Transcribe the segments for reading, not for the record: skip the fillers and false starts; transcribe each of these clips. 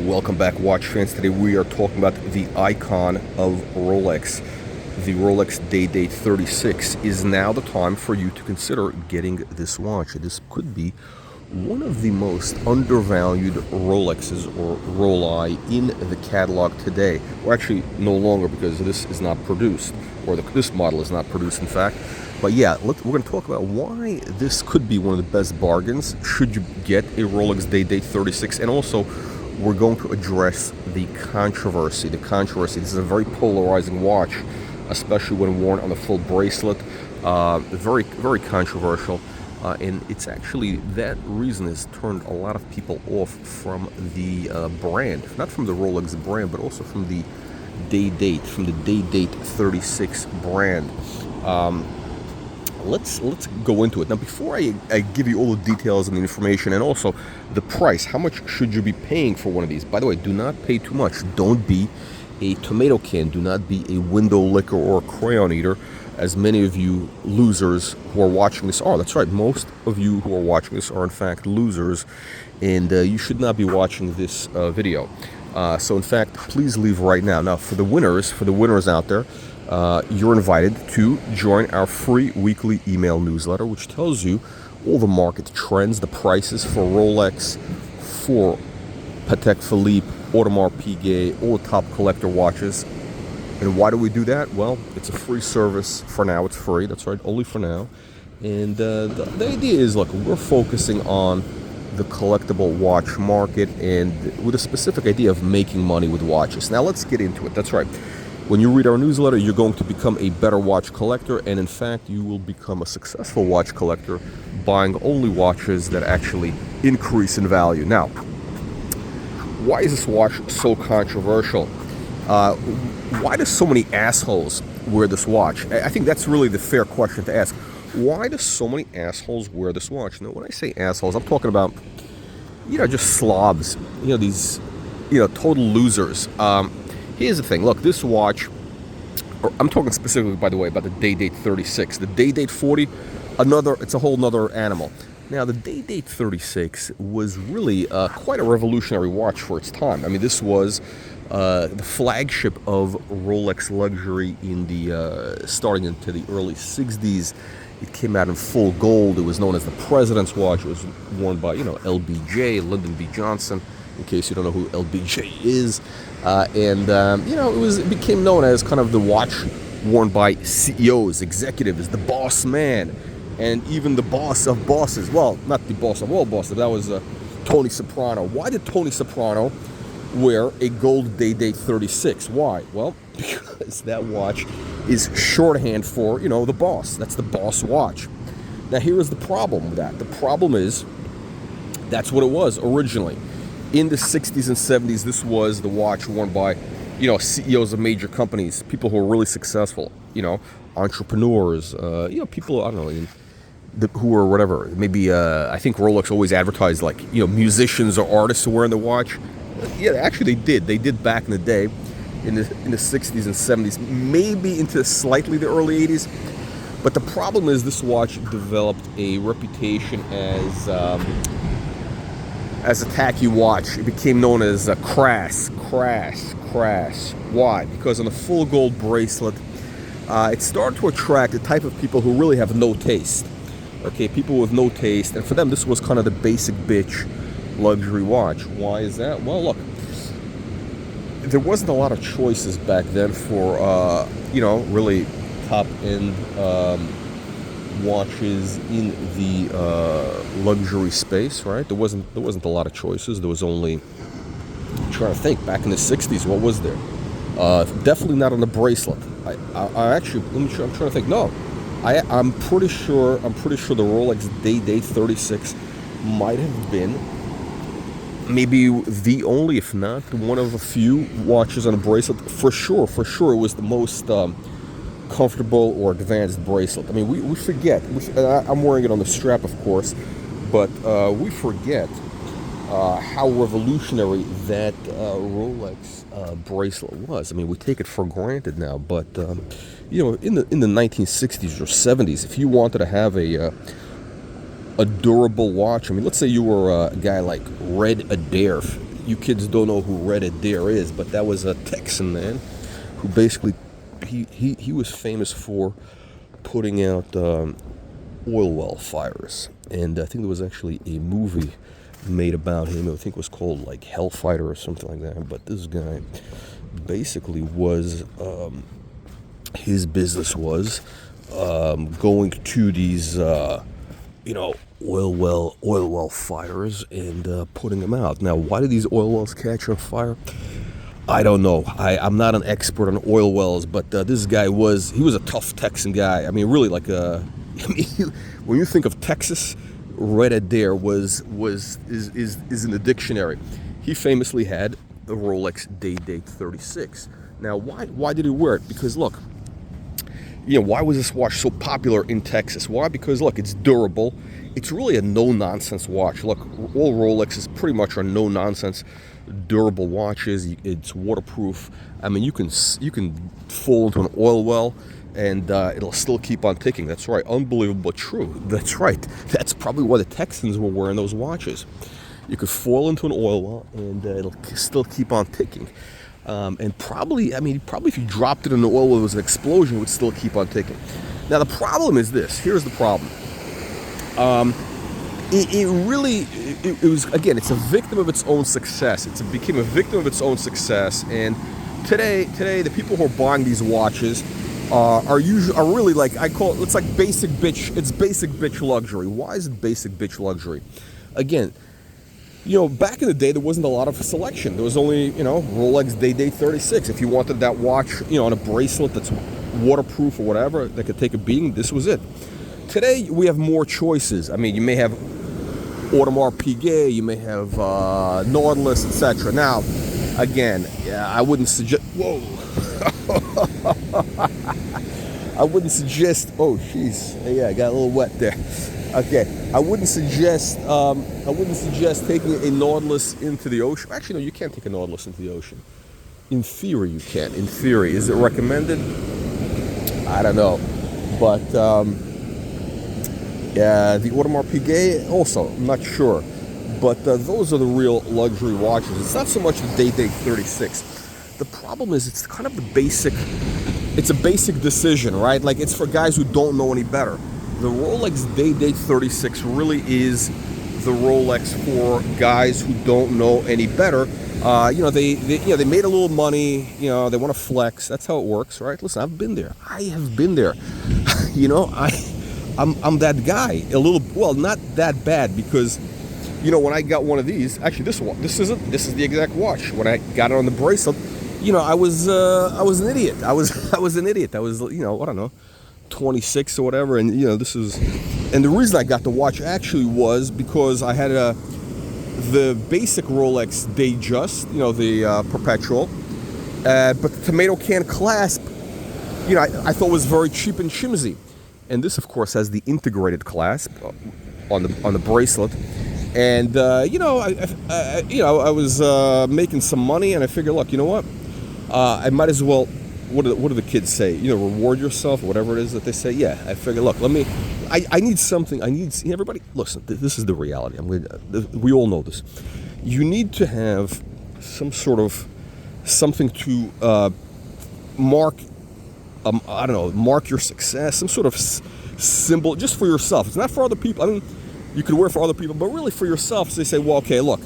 Welcome back, watch fans. Today we are talking about the icon of Rolex. The Rolex Day-Date 36 is now the time for you to consider getting this watch. This could be one of the most undervalued Rolexes or Rolei in the catalog today. Or actually no longer, because this is not produced, or this model is not produced in fact. But yeah, we're going to talk about why this could be one of the best bargains should you get a Rolex Day-Date 36, and also we're going to address the controversy. This is a very polarizing watch, especially when worn on a full bracelet. Very, very controversial. And it's actually, that reason has turned a lot of people off from the brand. Not from the Rolex brand, but also from the Day-Date, from the Day-Date 36 brand. Let's go into it. Now, before I give you all the details and the information, and also the price, how much should you be paying for one of these? By the way, do not pay too much. Don't be a tomato can. Do not be a window licker or a crayon eater, as many of you losers who are watching this are. That's right, most of you who are watching this are in fact losers, and you should not be watching this video. So in fact, please leave right now. Now, for the winners out there, you're invited to join our free weekly email newsletter, which tells you all the market trends, the prices for Rolex, for Patek Philippe, Audemars Piguet, all the top collector watches. And why do we do that? Well, it's a free service for now. It's free. That's right, only for now. And the idea is, look, we're focusing on the collectible watch market, and with a specific idea of making money with watches. Now, let's get into it. That's right. When you read our newsletter, you're going to become a better watch collector, and in fact, you will become a successful watch collector buying only watches that actually increase in value. Now, why is this watch so controversial? Why do so many assholes wear this watch? I think that's really the fair question to ask. Why do so many assholes wear this watch? Now, when I say assholes, I'm talking about, just slobs, these, total losers. Here's the thing. Look, this watch, I'm talking specifically, by the way, about the Day-Date 36. The Day-Date 40, it's a whole nother animal. Now, the Day-Date 36 was really quite a revolutionary watch for its time. I mean, this was the flagship of Rolex luxury in the starting into the early 60s. It came out in full gold. It was known as the President's watch. It was worn by, LBJ, Lyndon B. Johnson, in case you don't know who LBJ is. It became known as kind of the watch worn by CEOs, executives, the boss man, and even the boss of bosses. Well, not the boss of all bosses. That was Tony Soprano. Why did Tony Soprano wear a gold Day-Date 36? Why? Well, because that watch is shorthand for, the boss. That's the boss watch. Now, here is the problem with that. The problem is that's what it was originally. In the 60s and 70s, this was the watch worn by, CEOs of major companies, people who are really successful, entrepreneurs, people, I don't know, who are whatever. Maybe, I think Rolex always advertised, like, musicians or artists who were wearing the watch. Yeah, actually they did. They did back in the day, in the 60s and 70s, maybe into slightly the early 80s. But the problem is this watch developed a reputation as a tacky watch. It became known as crass. Why? Because on a full gold bracelet, it started to attract the type of people who really have no taste. Okay, people with no taste, and for them this was kind of the basic bitch luxury watch. Why is that? Well, look, there wasn't a lot of choices back then for really top-end watches in the luxury space, right? There wasn't a lot of choices. There was only, I'm trying to think, back in the 60s, what was there? Definitely not on the bracelet. I actually, I'm trying to think. No, I'm pretty sure the Rolex Day-Date 36 might have been maybe the only, if not one of a few watches on a bracelet. For sure, it was the most comfortable or advanced bracelet. I mean, we forget. I'm wearing it on the strap, of course, but we forget how revolutionary that Rolex bracelet was. I mean, we take it for granted now, but in the 1960s or 70s, if you wanted to have a durable watch. I mean, let's say you were a guy like Red Adair, you kids don't know who Red Adair is, but that was a Texan man who basically he was famous for putting out oil well fires, and I think there was actually a movie made about him. I think it was called like Hellfighter or something like that. But this guy basically was his business was going to these oil well fires and putting them out. Now, why do these oil wells catch on fire? I don't know. I'm not an expert on oil wells, but this guy he was a tough Texan guy. I mean, really, like when you think of Texas, Red Adair is in the dictionary. He famously had a Rolex Day-Date 36. Now, why did he wear it? Because look, why was this watch so popular in Texas? Why? Because look, it's durable. It's really a no-nonsense watch. Look, all Rolexes pretty much are no-nonsense, durable watches. It's waterproof. I mean, you can fall into an oil well and it'll still keep on ticking. That's right. Unbelievable, but true. That's right. That's probably why the Texans were wearing those watches. You could fall into an oil well and it'll still keep on ticking. And probably if you dropped it in the oil well, it was an explosion, it would still keep on ticking. Now, the problem is this. Here's the problem. It was, again, it's a victim of its own success. It became a victim of its own success. And today, the people who are buying these watches are really, like, I call it, it's like basic bitch luxury. Why is it basic bitch luxury? Again, back in the day, there wasn't a lot of selection. There was only, Rolex Day-Date 36. If you wanted that watch, on a bracelet that's waterproof or whatever, that could take a beating, this was it. Today, we have more choices. I mean, you may have Audemars Piguet, you may have Nautilus, etc. Now, again, I wouldn't suggest... Whoa! I wouldn't suggest... Oh, jeez. Yeah, I got a little wet there. Okay, I wouldn't suggest taking a Nautilus into the ocean. Actually, no, you can't take a Nautilus into the ocean. In theory, you can. In theory, is it recommended? I don't know, but the Audemars Piguet also, I'm not sure. But those are the real luxury watches. It's not so much the Day-Date 36. The problem is it's kind of the basic. It's a basic decision, right? Like, it's for guys who don't know any better. The Rolex Day-Date 36 really is the Rolex for guys who don't know any better. They made a little money. They want to flex. That's how it works, right? Listen, I've been there. I have been there. I'm that guy. Not that bad, because when I got one of these, actually this is the exact watch. When I got it on the bracelet, I was an idiot. I was an idiot. I was I don't know, 26 or whatever, and and the reason I got the watch actually was because I had the basic Rolex Datejust, the perpetual, but the tomato can clasp, I thought was very cheap and chimsy, and this of course has the integrated clasp on the bracelet, and I was making some money, and I figured, look, you know what, I might as well. What do the kids say? Reward yourself, whatever it is that they say. Yeah, I figure, look, I need something. Everybody, listen, this is the reality. We all know this. You need to have some sort of something to mark, mark your success, some sort of symbol just for yourself. It's not for other people. I mean, you could wear it for other people, but really for yourself. So they say, well, okay, look,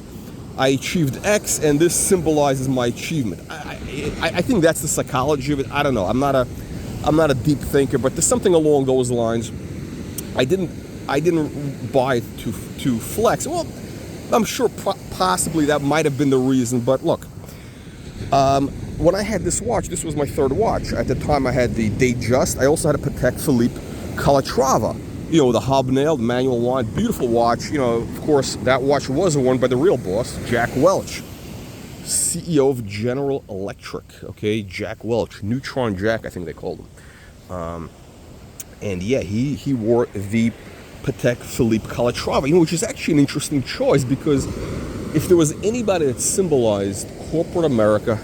I achieved X, and this symbolizes my achievement. I think that's the psychology of it. I don't know. I'm not a deep thinker, but there's something along those lines. I didn't buy it to flex. Well, I'm sure possibly that might have been the reason. But look, when I had this watch, this was my third watch. At the time, I had the Datejust. I also had a Patek Philippe Calatrava. The hobnail, the manual wind, beautiful watch. Of course, that watch was worn by the real boss, Jack Welch, CEO of General Electric. Okay, Jack Welch, Neutron Jack, I think they called him. And yeah, he wore the Patek Philippe Calatrava, which is actually an interesting choice, because if there was anybody that symbolized corporate America,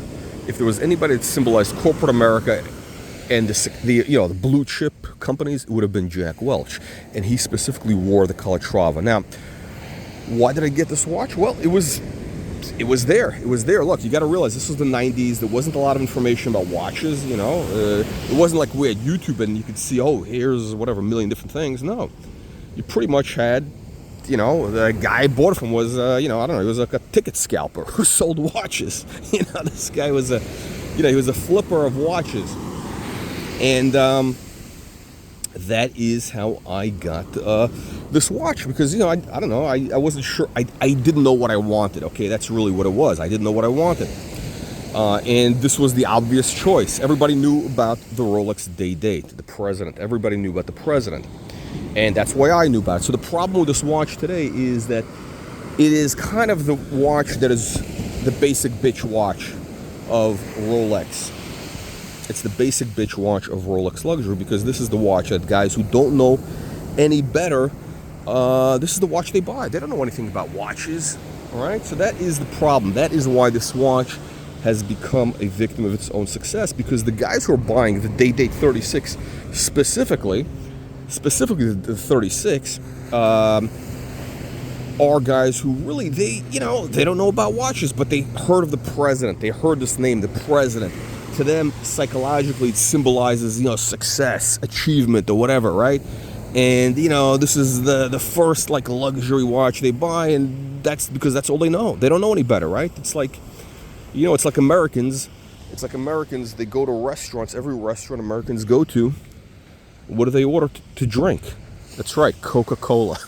and the blue chip companies, it would have been Jack Welch, and he specifically wore the Calatrava. Now, why did I get this watch? Well, it was It was there. It was there. Look, you got to realize this was the 90s. There wasn't a lot of information about watches, you know. It wasn't like we had YouTube and you could see, oh, here's whatever, a million different things. No. You pretty much had, you know, the guy I bought it from was, you know, I don't know, he was like a ticket scalper who sold watches. You know, this guy was a, you know, he was a flipper of watches. And that is how I got this watch, because, you know, I don't know, I wasn't sure, I didn't know what I wanted. Okay, that's really what it was. I didn't know what I wanted, and this was the obvious choice. Everybody knew about the Rolex day date, the president. Everybody knew about the president, and that's why I knew about it. So the problem with this watch today is that it is kind of the watch that is the basic bitch watch of Rolex. It's the basic bitch watch of Rolex luxury, because this is the watch that guys who don't know any better, this is the watch they buy. They don't know anything about watches, all right? So that is the problem. That is why this watch has become a victim of its own success, because the guys who are buying the day date 36, specifically the 36, are guys who really, they don't know about watches, but they heard of the president. They heard this name, the president. To them, psychologically, it symbolizes, you know, success, achievement, or whatever, right? And, you know, this is the first, like, luxury watch they buy, and that's because that's all they know. They don't know any better, right? It's like, you know, it's like Americans. It's like Americans, they go to restaurants, every restaurant Americans go to, what do they order to drink? That's right, Coca-Cola.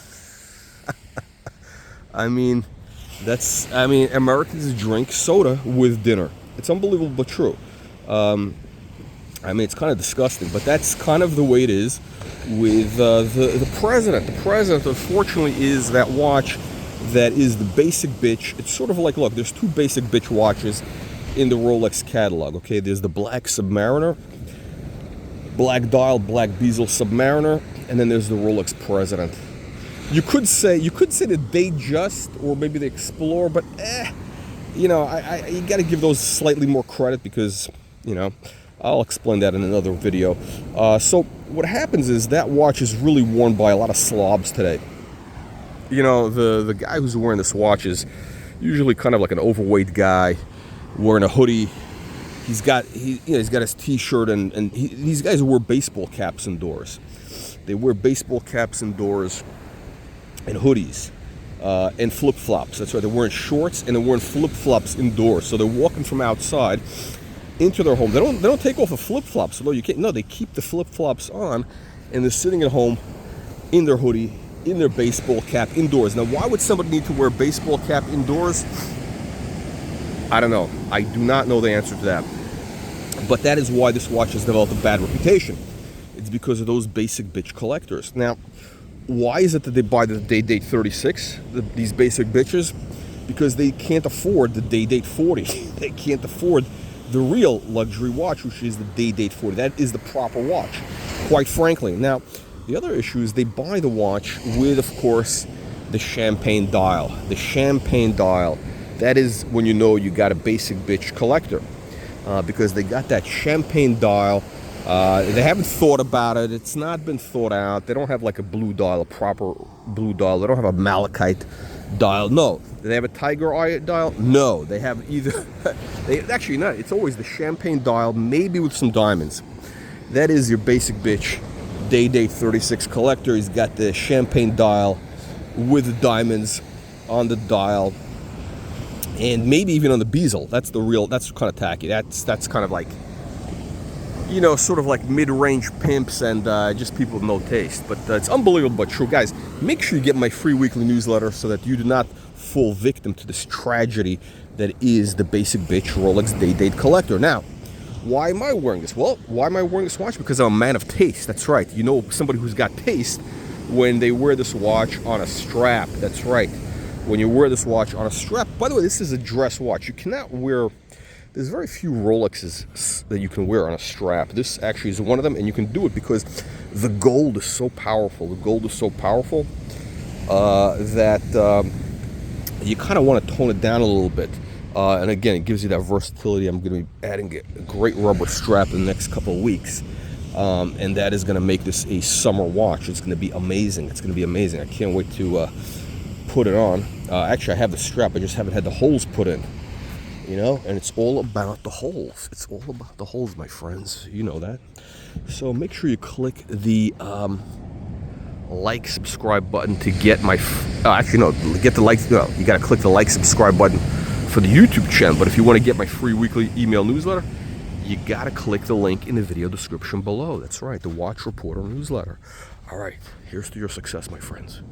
I mean, Americans drink soda with dinner. It's unbelievable but true. I mean, it's kind of disgusting, but that's kind of the way it is with the president. The president, unfortunately, is that watch that is the basic bitch. It's sort of like, look, there's two basic bitch watches in the Rolex catalog, okay? There's the black Submariner, black dial, black bezel Submariner, and then there's the Rolex President. You could say the Datejust, or maybe the Explorer, but you know, you got to give those slightly more credit, because, you know, I'll explain that in another video. So what happens is that watch is really worn by a lot of slobs today. You know, the guy who's wearing this watch is usually kind of like an overweight guy wearing a hoodie. He's got his t-shirt, and these guys wear baseball caps indoors. They wear baseball caps indoors and hoodies. And flip-flops. That's right, they're wearing shorts and they're wearing flip-flops indoors. So they're walking from outside into their home. They don't take off the flip-flops, although you can't. No, they keep the flip-flops on, and they're sitting at home in their hoodie, in their baseball cap indoors. Now, why would somebody need to wear a baseball cap indoors? I don't know. I do not know the answer to that. But that is why this watch has developed a bad reputation. It's because of those basic bitch collectors. Now, why is it that they buy the day date 36, these basic bitches? Because they can't afford the day date 40. They can't afford the real luxury watch, which is the day date 40. That is the proper watch, quite frankly. Now, the other issue is they buy the watch with, of course, the champagne dial. The champagne dial, that is when you know you got a basic bitch collector, because they got that champagne dial. They haven't thought about it. It's not been thought out. They don't have like a blue dial, a proper blue dial. They don't have a malachite dial. No. Do they have a tiger eye dial? No. They have either. Actually, not. It's always the champagne dial, maybe with some diamonds. That is your basic bitch day date 36 collector. He's got the champagne dial with the diamonds on the dial, and maybe even on the bezel. That's kind of tacky. That's kind of like, you know, sort of like mid-range pimps and just people with no taste. But it's unbelievable but true. Guys, make sure you get my free weekly newsletter so that you do not fall victim to this tragedy that is the basic bitch Rolex day date collector. Now, why am I wearing this? Well, why am I wearing this watch? Because I'm a man of taste. That's right. You know, somebody who's got taste when they wear this watch on a strap. That's right. When you wear this watch on a strap. By the way, this is a dress watch. You cannot wear... There's very few Rolexes that you can wear on a strap. This actually is one of them, and you can do it because the gold is so powerful. The gold is so powerful that you kind of want to tone it down a little bit. And again, it gives you that versatility. I'm going to be adding a great rubber strap in the next couple of weeks. And that is going to make this a summer watch. It's going to be amazing. It's going to be amazing. I can't wait to put it on. Actually, I have the strap. I just haven't had the holes put in. You know, and it's all about the holes. It's all about the holes, my friends. You know that. So make sure you click the like, subscribe button to get my. Actually, no, get the like. No, you got to click the like, subscribe button for the YouTube channel. But if you want to get my free weekly email newsletter, you got to click the link in the video description below. That's right, the Watch Reporter newsletter. All right, here's to your success, my friends.